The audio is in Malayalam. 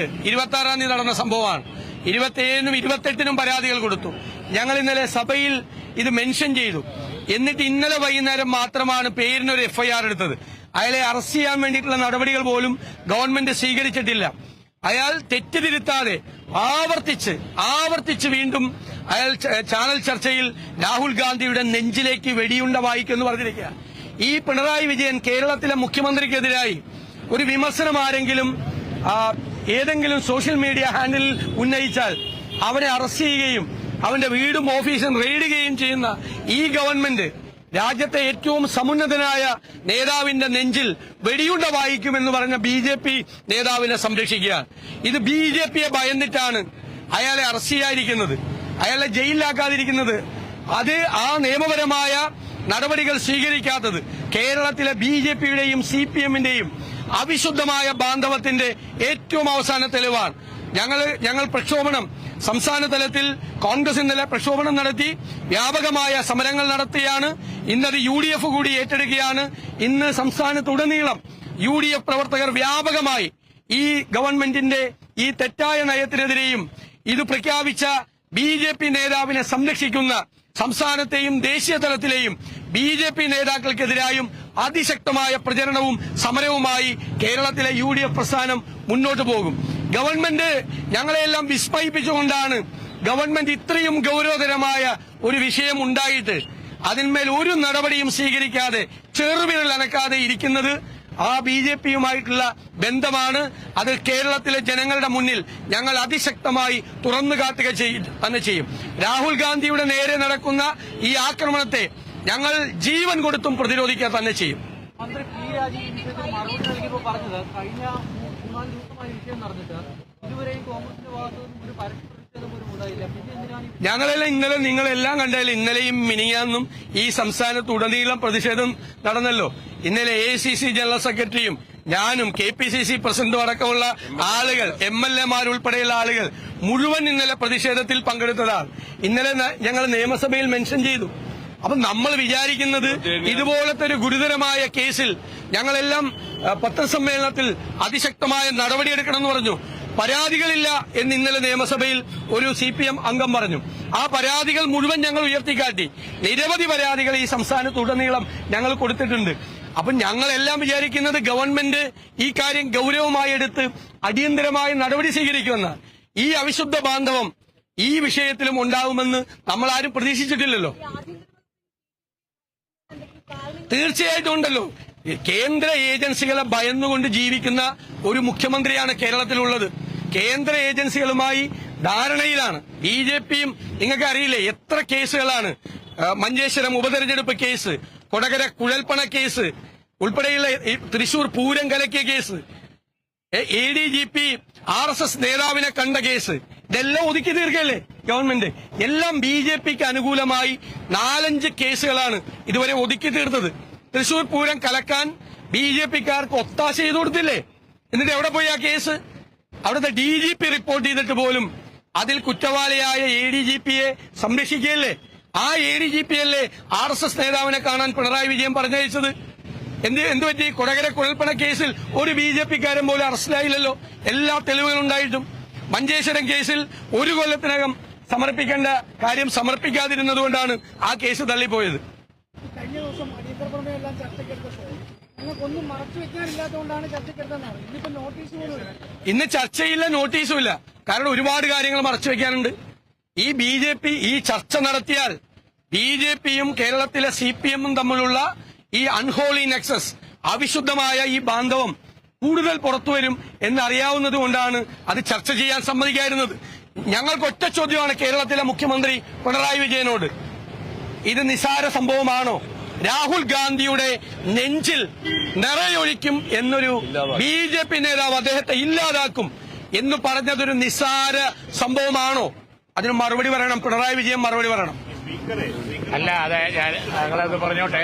26-ാം തീയതി നടന്ന സംഭവമാണ്. 27-നും 28-നും പരാതികൾ കൊടുത്തു. ഞങ്ങൾ ഇന്നലെ സഭയിൽ ഇത് മെൻഷൻ ചെയ്തു. എന്നിട്ട് ഇന്നലെ വൈകുന്നേരം മാത്രമാണ് പേരിനൊരു FIR എടുത്തത്. അയാളെ അറസ്റ്റ് ചെയ്യാൻ വേണ്ടിയിട്ടുള്ള നടപടികൾ പോലും ഗവൺമെന്റ് സ്വീകരിച്ചിട്ടില്ല. അയാൾ തെറ്റുതിരുത്താതെ ആവർത്തിച്ച് വീണ്ടും അയാൾ ചാനൽ ചർച്ചയിൽ രാഹുൽ ഗാന്ധിയുടെ നെഞ്ചിലേക്ക് വെടിയുണ്ട വായിക്കുമെന്ന് പറഞ്ഞിരിക്കുക. ഈ പിണറായി വിജയൻ കേരളത്തിലെ മുഖ്യമന്ത്രിക്കെതിരായി ഒരു വിമർശനം ആരെങ്കിലും ഏതെങ്കിലും സോഷ്യൽ മീഡിയ ഹാൻഡിൽ ഉന്നയിച്ചാൽ അവനെ അറസ്റ്റ് ചെയ്യുകയും അവന്റെ വീടും ഓഫീസും റെയ്ഡുകയും ചെയ്യുന്ന ഈ ഗവൺമെന്റ് രാജ്യത്തെ ഏറ്റവും സമുന്നതനായ നേതാവിന്റെ നെഞ്ചിൽ വെടിയുണ്ട വായിക്കുമെന്ന് പറഞ്ഞ BJP നേതാവിനെ സംരക്ഷിക്കുകയാണ്. ഇത് BJPയെ ഭയന്നിട്ടാണ് അയാളെ അറസ്റ്റ് ചെയ്യാതിരിക്കുന്നത്, അയാളെ ജയിലിലാക്കാതിരിക്കുന്നത്. അത് ആ നിയമപരമായ നടപടികൾ സ്വീകരിക്കാത്തത് കേരളത്തിലെ BJPയുടെയും CPMന്റെയും അവിശുദ്ധമായ ബാന്ധവത്തിന്റെ ഏറ്റവും അവസാന തെളിവാണ്. ഞങ്ങൾ പ്രക്ഷോഭണം സംസ്ഥാന തലത്തിൽ കോൺഗ്രസ് ഇന്നലെ പ്രക്ഷോഭണം നടത്തി വ്യാപകമായ സമരങ്ങൾ നടത്തിയാണ്. ഇന്നത് UDF കൂടി ഏറ്റെടുക്കുകയാണ്. ഇന്ന് സംസ്ഥാനത്തുടനീളം UDF പ്രവർത്തകർ വ്യാപകമായി ഈ ഗവൺമെന്റിന്റെ ഈ തെറ്റായ നയത്തിനെതിരെയും ഇത് പ്രഖ്യാപിച്ച BJP നേതാവിനെ സംരക്ഷിക്കുന്ന സംസ്ഥാനത്തെയും ദേശീയ തലത്തിലെയും BJP നേതാക്കൾക്കെതിരായും അതിശക്തമായ പ്രചരണവും സമരവുമായി കേരളത്തിലെ UDF പ്രസ്ഥാനം മുന്നോട്ട് പോകും. ഗവൺമെന്റ് ഞങ്ങളെല്ലാം വിസ്മയിപ്പിച്ചുകൊണ്ടാണ് ഗവൺമെന്റ് ഇത്രയും ഗൌരവതരമായ ഒരു വിഷയം ഉണ്ടായിട്ട് അതിന്മേൽ ഒരു നടപടിയും സ്വീകരിക്കാതെ ചെറുവിരൽ അനക്കാതെ ഇരിക്കുന്നത്. ആ BJPയുമായിട്ടുള്ള ബന്ധമാണ്. അത് കേരളത്തിലെ ജനങ്ങളുടെ മുന്നിൽ ഞങ്ങൾ അതിശക്തമായി തുറന്നു കാട്ടുക തന്നെ ചെയ്യും. രാഹുൽ ഗാന്ധിയുടെ നേരെ നടക്കുന്ന ഈ ആക്രമണത്തെ ഞങ്ങൾ ജീവൻ കൊടുത്തും പ്രതിരോധിക്കുക തന്നെ ചെയ്യും. മന്ത്രി പി രാജീവ് വിഷയത്തിൽ മറുപടി നൽകിയപ്പോൾ പറഞ്ഞത് കഴിഞ്ഞ 3-4 ദിവസമായി വിഷയം നടന്നിട്ട് ഇതുവരെയും കോൺഗ്രസിന്റെ ഭാഗത്തുനിന്നും ഒരു പരസ്യ പ്രതിഷേധം പോലും ഉണ്ടായില്ല. പിന്നെ എന്തിനാണ് ഞങ്ങളെല്ലാം ഇന്നലെ നിങ്ങളെല്ലാം കണ്ടാലും ഇന്നലെയും മിനിഞ്ഞാന്നും ഈ സംസ്ഥാനത്തുടനീളം പ്രതിഷേധം നടന്നല്ലോ. ഇന്നലെ AICC ജനറൽ സെക്രട്ടറിയും ഞാനും KPCC പ്രസിഡന്റും അടക്കമുള്ള ആളുകൾ MLA-മാരുൾപ്പെടെയുള്ള ആളുകൾ മുഴുവൻ ഇന്നലെ പ്രതിഷേധത്തിൽ പങ്കെടുത്തതാണ്. ഇന്നലെ ഞങ്ങൾ നിയമസഭയിൽ മെൻഷൻ ചെയ്തു. അപ്പൊ നമ്മൾ വിചാരിക്കുന്നത് ഇതുപോലത്തെ ഒരു ഗുരുതരമായ കേസിൽ ഞങ്ങളെല്ലാം പത്രസമ്മേളനത്തിൽ അതിശക്തമായ നടപടിയെടുക്കണമെന്ന് പറഞ്ഞു. പരാതികളില്ല എന്ന് ഇന്നലെ നിയമസഭയിൽ ഒരു CPM അംഗം പറഞ്ഞു. ആ പരാതികൾ മുഴുവൻ ഞങ്ങൾ ഉയർത്തിക്കാട്ടി. നിരവധി പരാതികൾ ഈ സംസ്ഥാനത്തുടനീളം ഞങ്ങൾ കൊടുത്തിട്ടുണ്ട്. അപ്പൊ ഞങ്ങളെല്ലാം വിചാരിക്കുന്നത് ഗവൺമെന്റ് ഈ കാര്യം ഗൌരവമായി എടുത്ത് അടിയന്തരമായ നടപടി സ്വീകരിക്കുമെന്ന്. ഈ അവിശുദ്ധ ബാന്ധവം ഈ വിഷയത്തിലും ഉണ്ടാകുമെന്ന് നമ്മൾ ആരും പ്രതീക്ഷിച്ചിട്ടില്ലല്ലോ. തീർച്ചയായിട്ടും ഉണ്ടല്ലോ. കേന്ദ്ര ഏജൻസികളെ ഭയന്നുകൊണ്ട് ജീവിക്കുന്ന ഒരു മുഖ്യമന്ത്രിയാണ് കേരളത്തിലുള്ളത്. കേന്ദ്ര ഏജൻസികളുമായി ധാരണയിലാണ്. BJPയും നിങ്ങൾക്ക് അറിയില്ലേ എത്ര കേസുകളാണ്. മഞ്ചേശ്വരം ഉപതെരഞ്ഞെടുപ്പ് കേസ്, കൊടകര കുഴൽപ്പണ കേസ് ഉൾപ്പെടെയുള്ള തൃശൂർ പൂരം കലക്കിയ കേസ്, ADGP RSS നേതാവിനെ കണ്ട കേസ്, ഇതെല്ലാം ഒതുക്കി തീർക്കല്ലേ ഗവൺമെന്റ്. എല്ലാം BJPക്ക് അനുകൂലമായി 4-5 കേസുകളാണ് ഇതുവരെ ഒതുക്കി തീർത്തത്. തൃശൂർ പൂരം കലക്കാൻ BJPക്കാർക്ക് ഒത്താശ ചെയ്തു കൊടുത്തില്ലേ? എന്നിട്ട് എവിടെ പോയി ആ കേസ്? അവിടുത്തെ DGP റിപ്പോർട്ട് ചെയ്തിട്ട് പോലും അതിൽ കുറ്റവാളിയായ ADGPയെ സംരക്ഷിക്കുകയല്ലേ? ആ ADGPയല്ലേ RSS നേതാവിനെ കാണാൻ പിണറായി വിജയൻ പറഞ്ഞയച്ചത്? എന്തുപറ്റി? കൊടകര കുഴൽപ്പണ കേസിൽ ഒരു BJPക്കാരൻ പോലും അറസ്റ്റിലായില്ലല്ലോ, എല്ലാ തെളിവുകളുണ്ടായിട്ടും. മഞ്ചേശ്വരം കേസിൽ 1 കൊല്ലത്തിനകം സമർപ്പിക്കേണ്ട കാര്യം സമർപ്പിക്കാതിരുന്നതുകൊണ്ടാണ് ആ കേസ് തള്ളിപ്പോയത്. കഴിഞ്ഞ ദിവസം അടിയന്തരപ്രമേയം എല്ലാം ചർച്ചയ്ക്കെടുത്തപ്പോൾ ഞങ്ങൾക്കൊന്നും മറച്ചു വെക്കാനില്ലാത്തതുകൊണ്ടാണ് ചർച്ചയ്ക്കെടുത്തതാണ്. ഇന്നിപ്പോ നോട്ടീസ് പോലും ഇന്ന് ചർച്ചയില്ല, നോട്ടീസും ഇല്ല. കാരണം ഒരുപാട് കാര്യങ്ങൾ മറച്ചു വെക്കാനുണ്ട്. ഈ BJP ഈ ചർച്ച നടത്തിയാൽ BJPയും കേരളത്തിലെ CPMും തമ്മിലുള്ള ഈ അൺഹോളി നെക്സസ്, അവിശുദ്ധമായ ഈ ബാന്ധവം കൂടുതൽ പുറത്തുവരും എന്നറിയാവുന്നത് കൊണ്ടാണ് അത് ചർച്ച ചെയ്യാൻ സമ്മതിക്കാതിരുന്നത്. ഞങ്ങൾക്ക് ഒറ്റ ചോദ്യമാണ് കേരളത്തിലെ മുഖ്യമന്ത്രി പിണറായി വിജയനോട്. ഇത് നിസാര സംഭവമാണോ? രാഹുൽ ഗാന്ധിയുടെ നെഞ്ചിൽ നിറയൊഴിക്കും എന്നൊരു BJP നേതാവ് അദ്ദേഹത്തെ ഇല്ലാതാക്കും എന്ന് പറഞ്ഞതൊരു നിസാര സംഭവമാണോ? അതിന് മറുപടി പറയണം, പിണറായി വിജയൻ മറുപടി പറയണം. അല്ല, അതെ, ഞങ്ങളത് പറഞ്ഞോട്ടെ.